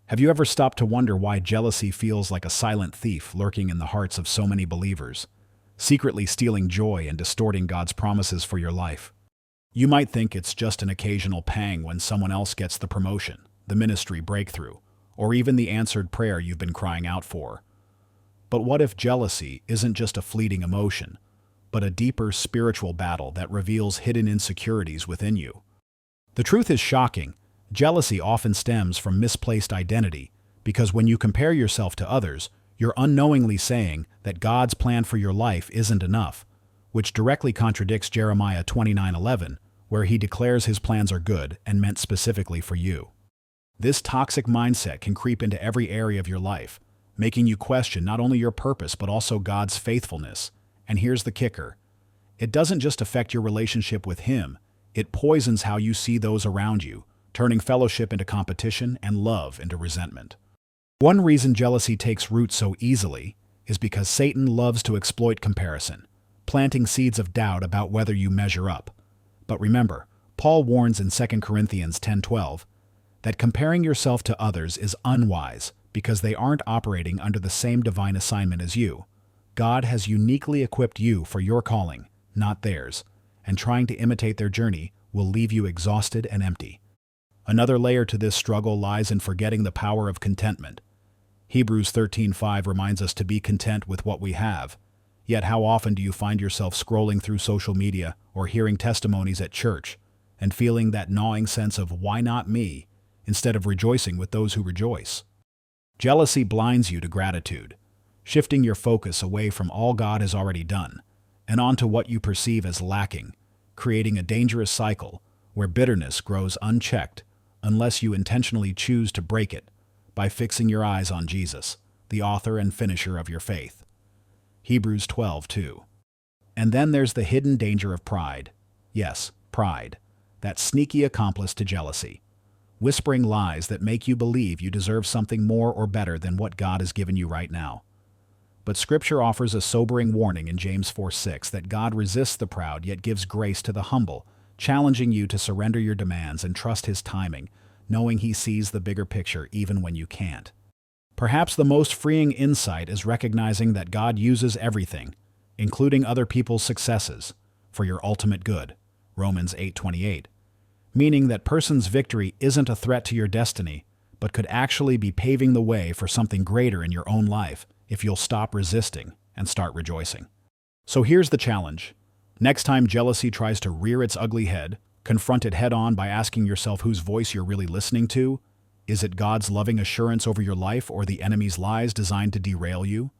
Have you ever stopped to wonder why jealousy feels like a silent thief lurking in the hearts of so many believers, secretly stealing joy and distorting God's promises for your life? You might think it's just an occasional pang when someone else gets the promotion, the ministry breakthrough, or even the answered prayer you've been crying out for. But what if jealousy isn't just a fleeting emotion, but a deeper spiritual battle that reveals hidden insecurities within you? The truth is shocking. Jealousy often stems from misplaced identity, because when you compare yourself to others, you're unknowingly saying that God's plan for your life isn't enough, which directly contradicts Jeremiah 29:11, where he declares his plans are good and meant specifically for you. This toxic mindset can creep into every area of your life, making you question not only your purpose but also God's faithfulness. And here's the kicker. It doesn't just affect your relationship with Him, it poisons how you see those around you, turning fellowship into competition and love into resentment. One reason jealousy takes root so easily is because Satan loves to exploit comparison, planting seeds of doubt about whether you measure up. But remember, Paul warns in 2 Corinthians 10:12 that comparing yourself to others is unwise because they aren't operating under the same divine assignment as you. God has uniquely equipped you for your calling, not theirs, and trying to imitate their journey will leave you exhausted and empty. Another layer to this struggle lies in forgetting the power of contentment. Hebrews 13:5 reminds us to be content with what we have. Yet how often do you find yourself scrolling through social media or hearing testimonies at church and feeling that gnawing sense of "why not me?" instead of rejoicing with those who rejoice? Jealousy blinds you to gratitude, shifting your focus away from all God has already done and onto what you perceive as lacking, creating a dangerous cycle where bitterness grows unchecked unless you intentionally choose to break it by fixing your eyes on Jesus, the author and finisher of your faith. Hebrews 12:2. And then there's the hidden danger of pride. Yes, pride, that sneaky accomplice to jealousy, whispering lies that make you believe you deserve something more or better than what God has given you right now. But Scripture offers a sobering warning in James 4:6 that God resists the proud yet gives grace to the humble, challenging you to surrender your demands and trust His timing, knowing He sees the bigger picture even when you can't. Perhaps the most freeing insight is recognizing that God uses everything, including other people's successes, for your ultimate good, Romans 8:28, meaning that person's victory isn't a threat to your destiny, but could actually be paving the way for something greater in your own life if you'll stop resisting and start rejoicing. So here's the challenge. Next time jealousy tries to rear its ugly head, confront it head-on by asking yourself whose voice you're really listening to. Is it God's loving assurance over your life or the enemy's lies designed to derail you?